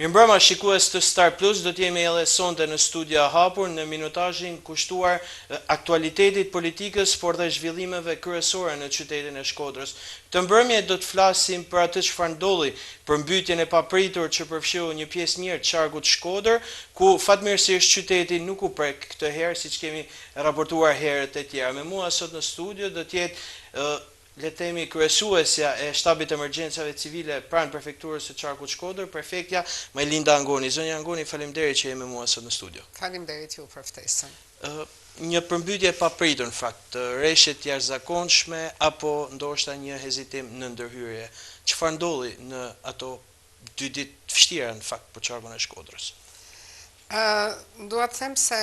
Mirëmbrëma shikues të Star Plus, do t'jemi edhe sonte në studia hapur në minutazhin kushtuar aktualitetit politikës, por dhe zhvillimeve kryesore në qytetin e Shkodrës. Të mbrëmje do të flasim për atë çfarë ndolli, për mbytjen e papritur që përfshiu një pjesë mirë të qarkut Shkodër, ku fatmirësisht qyteti nuk u prek këtë herë siç kemi raportuar herët e tjera. Me mua sot në studio do të jetë le të themi kryesuesja e shtabit të emergjencave civile pranë prefekturës së qarkut Shkodër, prefektja Majlinda Angoni. Zonja Angoni, faleminderit që jemi me mua sot në studio. Faleminderit ju për ftesën. Një përmbytje e papritur në fakt, rreshje të jashtëzakonshme apo ndoshta një hezitim në ndërhyrje. Çfarë ndolli në ato 2 ditë të vështira në fakt për qarkun e Shkodrës? Dua të them se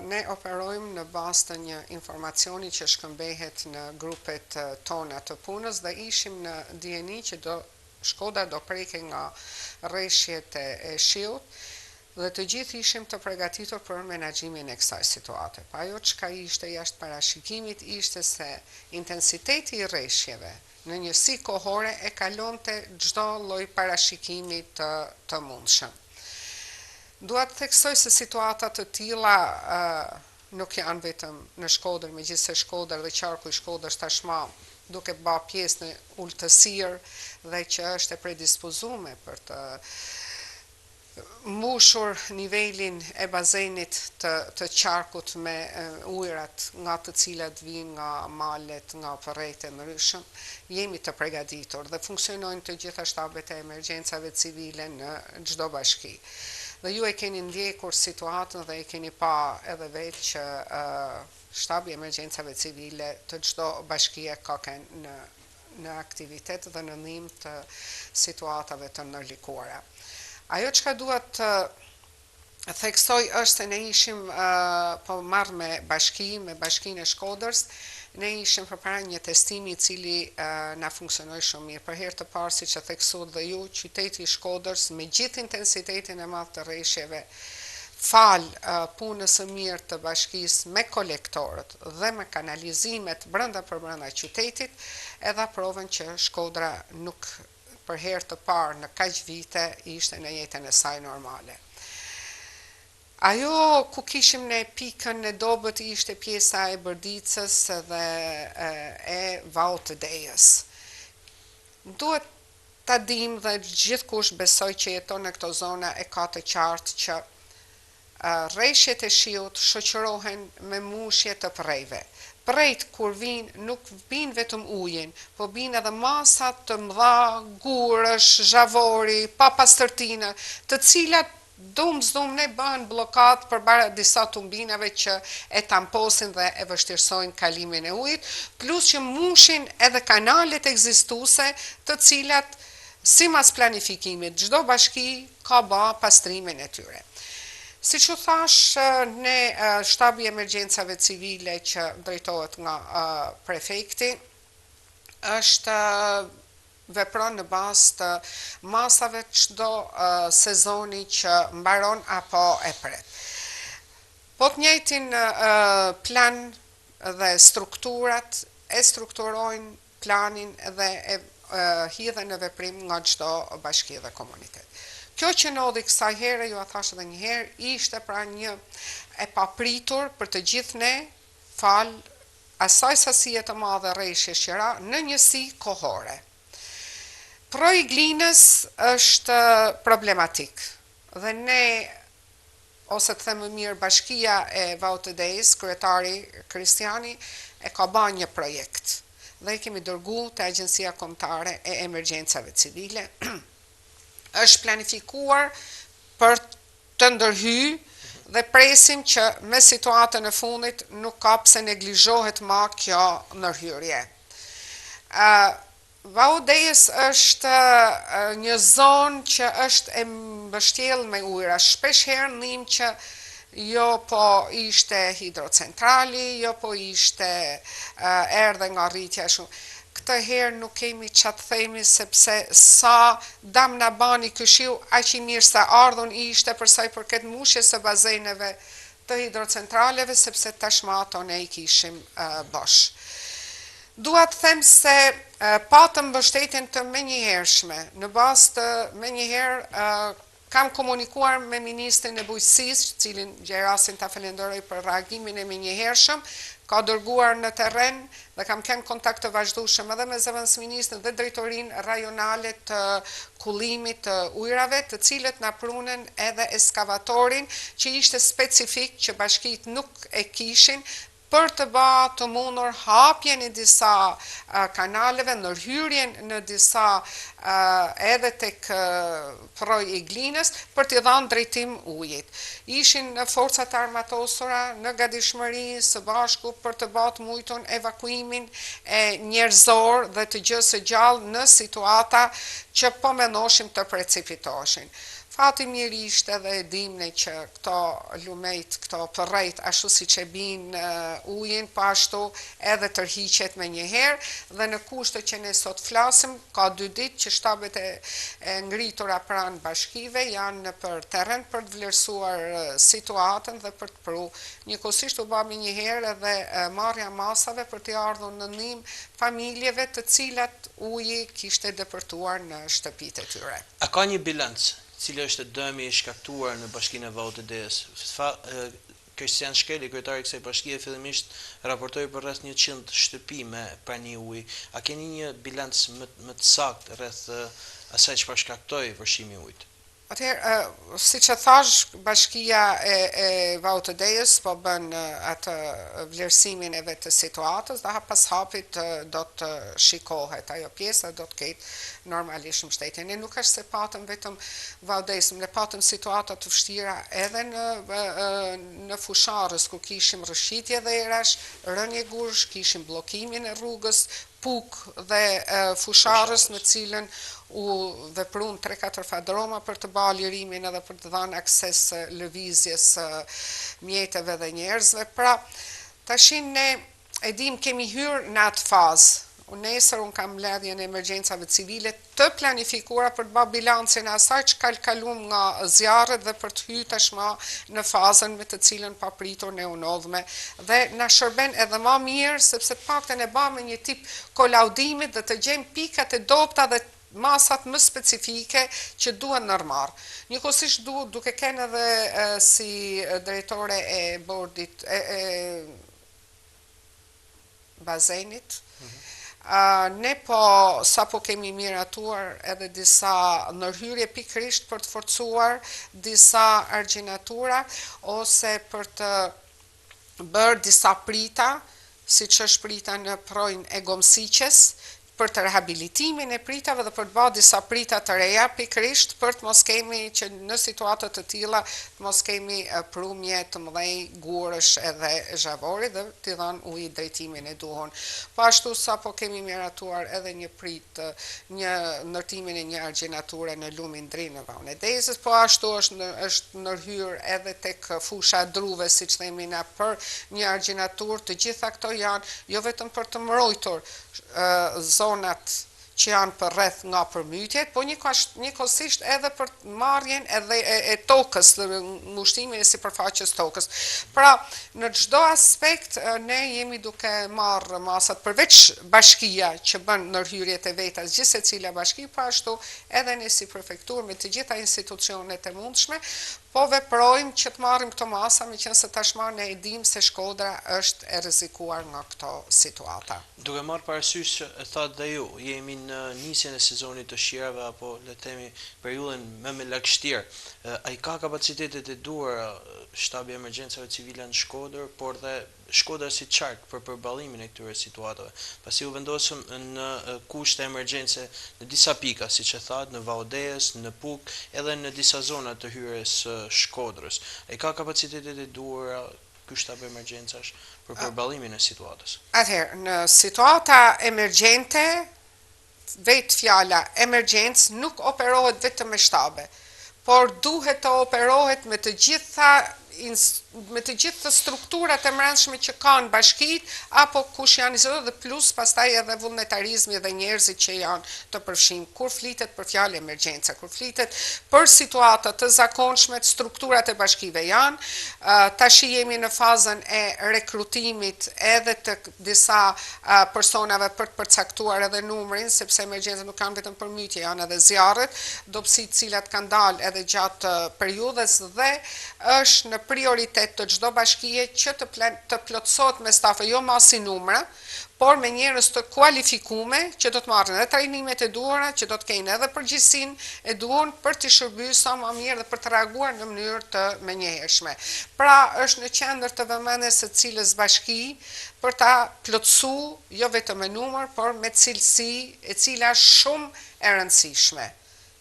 ne operojmë në bazë të një informacioni që shkëmbehet në grupet tona të punës dhe ishim në dijeni që Shkodra do preke nga rreshjet e shiut dhe të gjithë ishim të përgatitur për menaxhimin e kësaj situate. Pa ajo çka ishte jashtë parashikimit ishte se intensiteti i rreshjeve në njësi kohore e kalonte çdo lloj parashikimi të mundshëm. Dua të theksoj se situata të tilla nuk janë vetëm në Shkodër, megjithëse Shkodër dhe qarku i Shkodrës tashmë duke bë pjesë në ultësirë dhe që është e predispozuar për të mbushur nivelin e bazenit të qarkut me ujërat nga të cilat vijnë nga malet, nga përrejt e ndryshëm, jemi të përgatitur dhe funksionojnë të gjitha shtabet e emergjencave civile në çdo bashki. Dhe ju e keni ndjekur situatën dhe e keni pa edhe vetë që shtabi i emergjencave civile të çdo bashkie ka në aktivitet dhe në ndihmë të situatave të ndërlikuara. Ajo çka duhet të theksoj është se ne ishim po marrë me bashkinë e Shkodrës. Ne ishim përpara një testimi i cili na funksionoi shumë mirë. Për herë të parë, siç e theksuat dhe ju, qyteti i Shkodrës me gjithë intensitetin e madh të rreshjeve, fal punës së mirë të bashkisë me kolektorët dhe me kanalizimet brenda qytetit, e dha provën që Shkodra nuk për herë të parë në kaq vite ishte në jetën e saj normale. Ajo ku kishim ne pikën e dobët ishte pjesa e Bërdicës dhe e Vautëdejës. Duhet ta dim dhe gjithkush besoj që jeton në këto zona e ka të qartë që rreshjet e shiut shoqërohen me mushje të përrejve. Përrejt kur vinë nuk vinë vetëm ujin, po vinë edhe masa të mëdha, gurësh, zhavori, papastërtinë, të cilat dum ne bën bllokat përpara disa tumbinave që e tamposin dhe e vështirësojnë kalimin e ujit, plus që mushin edhe kanalet ekzistuese, të cilat sipas planifikimit çdo bashki ka bë pastrimin e tyre. Siç u thash, ne shtabi i emergjencave civile që drejtohet nga prefekti është vepron në bazë të masave çdo sezoni që mbaron apo e pret. Po të njëjtin plan dhe strukturat e strukturojnë planin dhe e hidhen në veprim nga çdo bashki dhe komunitet. Kjo që ndodhi kësaj here, ju a thash edhe një herë, ishte pra një e papritur për të gjithë ne, fal asaj sasie të madhe rreshjesh që ra në njësi kohore. Proi Glinës është problematik dhe ne, ose të them më mirë, bashkia e Vautëdejës, kryetari Kristiani, e ka bërë një projekt dhe i kemi dërguar te Agjencia Kombëtare e Emergjencave Civile. Është planifikuar për të ndërhyrë dhe presim që me situatën e fundit nuk ka pse neglizhohet më kjo ndërhyrje. Vautëdejës është një zonë që është e mbështjellë me ujëra. Shpesh herë ndihmë që jo po ishte hidrocentrali, jo po ishte erdhe nga rritja shumë. Këtë herë nuk kemi çat themi sepse sa dam na bani ky shiu, aq i mirë sa ardhun ishte për sa i përket mushjes së bazeneve të hidrocentraleve, sepse tashmë ato ne i kishim bosh. Dua të them se patëm mbështetjen të menjëhershme, në bazë të menjëherë Kam komunikuar me Ministrin e Bujqësisë, cilin gjerasin ta falenderoj për reagimin e menjëhershëm, ka dërguar në terren dhe kam kënë kontakt të vazhdueshëm edhe me zëvendësministrin dhe drejtorinë rajonale të kullimit të ujrave, të cilët na prunen edhe eskavatorin që ishte specifik që bashkitë nuk e kishin, për të të mundur hapjen e disa kanaleve, ndërhyrjen në disa edhe tek proj i glinës, për t'i dhënë drejtim ujit. Ishin forcat armatosura në gatishmëri së bashku për të mujtun evakuimin e njerëzor dhe të gjë së gjallë në situata që po mendoshim të precipitoshin. Fatimirërisht edhe e dimne që këto lumejt, këto përrejt, ashtu si që bin ujin, pa ashtu edhe tërhiqet me njëherë, dhe në kushte që ne sot flasim, ka 2 ditë që shtabet e ngritura pranë bashkive janë për terren për të vlerësuar situatën dhe për të pru. Njëkohësisht u bë me njëherë edhe marrja masave për t'i ardhur në ndihmë familjeve të cilat uji kishte depërtuar në shtëpitë e tyre. A ka një bilanc? Cili është dëmi i shkaktuar në bashkinë e VAUTD-s? Kristian Shkeli, kryetari i kësaj bashkie, fillimisht raportoi për rreth 100 shtëpi me prani uji. A keni një bilanc më të saktë rreth asaj çfarë shkaktoi vërshimi i ujit? Atëherë, si që thash, bashkia e VAUTD-s po bën atë vlerësimin e vetë të situatës, dhe pas hapit do të shikohet ajo pjesa, do të ketë normalisht mbështetje. Ne nuk është se patëm vetëm VAUTD-s, ne patëm situata të vështira edhe në Fusharës, ku kishim rrëshqitje dhe erash, rënje gursh, kishim bllokimin e rrugës, Puk dhe Fusharës, në cilën u veprun 3-4 fadroma për të bërë lirimin edhe për të dhënë akses lëvizjes mjeteve dhe njerëzve. Pra, tashin ne e dim kemi hyrë në atë fazë. Nesër unë kam mbledhjen e emergjencave civile të planifikuara për të bërë bilancin e asaj që ka kalum nga zjarret dhe për të hyrë tashmë në fazën me të cilën pa pritur ne u ndodhme. Dhe na shërben edhe më mirë sepse të paktën e bëmë një tip kolaudimit dhe të gjejmë pikat e dobta dhe masat më specifike që duhen nërmarë. Njëkohësisht duke kenë edhe si drejtore e bordit e bazenit, ne sa po kemi miratuar edhe disa ndërhyrje pikërisht për të forcuar disa argjenatura ose për të bërë disa prita, siç është prita në projnë e Gomsiqes, për të rehabilitimin e pritave dhe për të bërë disa prita të reja pikërisht për të mos kemi që në situatat të tilla të mos kemi prumje të mëdhej gurësh edhe zhavori dhe t'i dhënë uji drejtimin e duhur. Po ashtu sapo kemi miratuar edhe një ndërtimin e një argjenature në lumin Dri në VAUTD-s, po ashtu është ndërhyr edhe tek fusha Druve, siç themi na, për një argjenatur. Të gjitha këto janë jo vetëm për të mbrojtur zonat që janë për rreth nga përmytjet, po njëkohësisht edhe për marrjen edhe e tokës, ngushtimin e sipërfaqes tokës. Pra, në çdo aspekt ne jemi duke marrë masat përveç bashkia që bën ndërhyrjet e veta, gjithsecila bashki, po ashtu edhe ne si prefekturë me të gjitha institucionet e mundshme, po veprojmë që të marrim këto masa, meqense tashmë ne e dimë se Shkodra është e rrezikuar nga këto situata. Duke marrë parasysh që e thatë dhe ju, jemi në nisjen e sezonit të shqirave apo le të themi periudhën më me lagështirë. Ai ka kapacitetet e duhura shtabi i emergjencave civile në Shkodër, por dhe Shkodra si çark për përballimin e këtyre situatave. Pasi u vendosëm në kushte emergjence në disa pika, siç e thatë, në VAUTD-s, në Puk, edhe në disa zona të hyrjes së Shkodrës. Ai ka kapacitetet e duhura ky shtab emergjencash për përballimin e situatës? Atëherë, në situata emergjente, vetë fjala emergjencë nuk operohet vetëm me shtabe, por duhet të operohet me të gjitha me të gjithë të strukturat e mbrëmshme që kanë bashkitë apo kush janë institucionet dhe plus pastaj edhe vullnetarizmi dhe njerëzit që janë të përfshim. Kur flitet për fjalë emergjenca, kur flitet për situata të zakonshme, strukturat e bashkive janë, tash jemi në fazën e rekrutimit edhe të disa personave për të përcaktuar edhe numrin, sepse emergjenca nuk kanë vetëm përmytje, janë edhe zjarret, dobësitë cilat kanë dalë edhe gjatë periudhës dhe është në prioritet të çdo bashkie që të plotësohet me stafe jo masi numra, por me njerëz të kualifikuar që do të marrin edhe trajnimet e duhura, që do të kenë edhe përgjegjësinë e duhur për të shërbyer sa më mirë dhe për të reaguar në mënyrë të menjëhershme. Pra është në qendër të vëmendjes së cilës bashki për ta plotësuar jo vetëm me numër, por me cilësi, e cila është shumë e rëndësishme.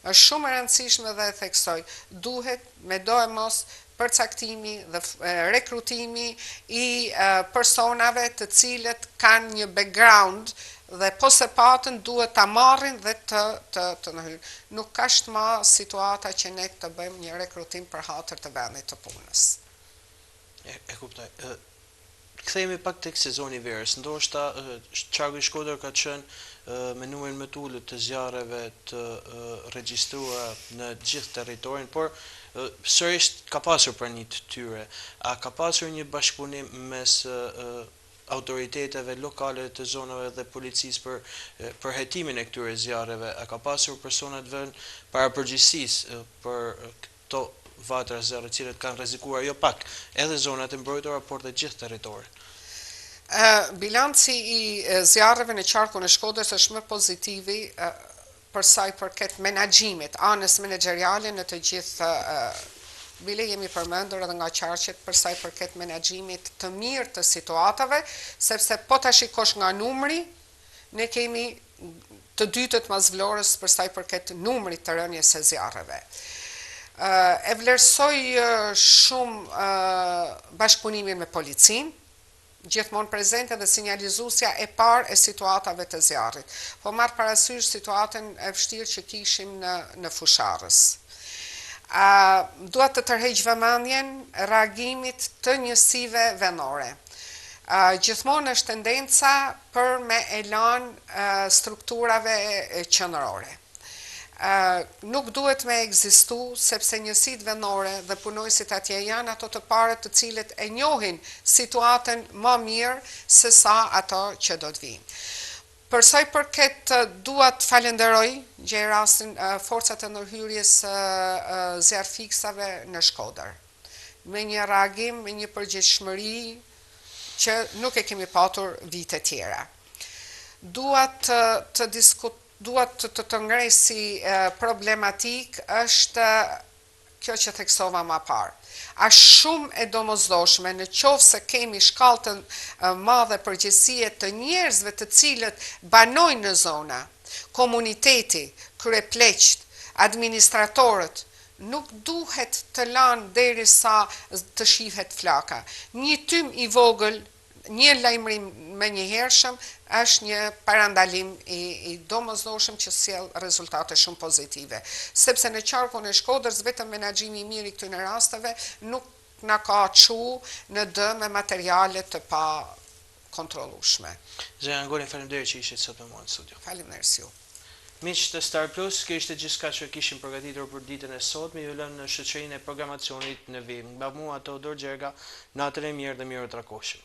Është shumë e rëndësishme dhe e theksoj, duhet me do e mos përcaktimi dhe rekrutimi i personave të cilët kanë një background dhe po se patën duhet ta marrin dhe të nëhyrë. Nuk ka më situata që ne të bëjmë një rekrutim për hatër të vendit të punës. E kuptoj. Kthehemi pak tek sezoni verës. Ndoshta Qarku i Shkodër ka qenë me numrin më të ulët të zjarreve të regjistruara në gjithë territorin, por sërish ka pasur pranit të tyre. A ka pasur një bashkëpunim mes autoriteteve lokale të zonave dhe policisë për hetimin e këtyre zjarreve? A ka pasur persona të vënë para përgjegjësisë për këto vatra zjarre të cilët kanë rrezikuar jo pak edhe zonat e mbrojtura, por dhe gjithë territorin? Bilanci i zjarreve në Qarkun e Shkodrës është më pozitivi për sa i përket menaxhimit, anës menaxheriale në të gjithë bile jemi përmendur edhe nga qarqet për sa i përket menaxhimit të mirë të situatave, sepse po ta shikosh nga numri, ne kemi të dytët mas Vlorës për sa i përket numrit të rënies së zjarreve. E vlerësoj shumë bashkëpunimin me policinë, gjithmonë prezente dhe sinjalizuesja e parë e situatave të zjarrit. Po marr parasysh situatën e vështirë që kishim në Fusharës. Duhet të tërheq vëmendjen reagimit të njësive vendore. Gjithmonë është tendenca për me e lanë strukturave qendrore. Nuk duhet me ekzistu, sepse njësitë vendore dhe punojësit atje janë ato të parët të cilët e njohin situatën më mirë se sa ato që do të vinë. Për sa i përket duat falenderoj gjej rastin forcat e ndërhyrjes zjarrfiksave në Shkodër. Me një reagim, me një përgjegjësi që nuk e kemi patur vite tjera. Duat të ngresi problematik është kjo që theksova më parë. Është shumë e domosdoshme në qoftë se kemi shkallë të madhe përgjegjësie të njerëzve të cilët banojnë në zona, komuniteti, kryepleqt, administratorët, nuk duhet të lanë derisa të shihet flaka. Një tym i vogël, një lajmërim me njëhershëm është një parandalim i domosdoshëm që sjell rezultate shumë pozitive. Sepse në Qarkun e Shkodrës vetëm menaxhimi i mirë i këtyre rasteve nuk na ka çu në dëm me materiale të pa kontrollueshme. Zëra Angoli, faleminderit që ishit sot me mua në studio. Faleminderit ju. Miq të Star Plus, kjo ishte gjithçka që kishim përgatitur për ditën e sotme. Ju lëm në shoqërinë e programacionit në vim. Nga mua Teodor Gjerga, natën e mirë dhe mirë të takoshim.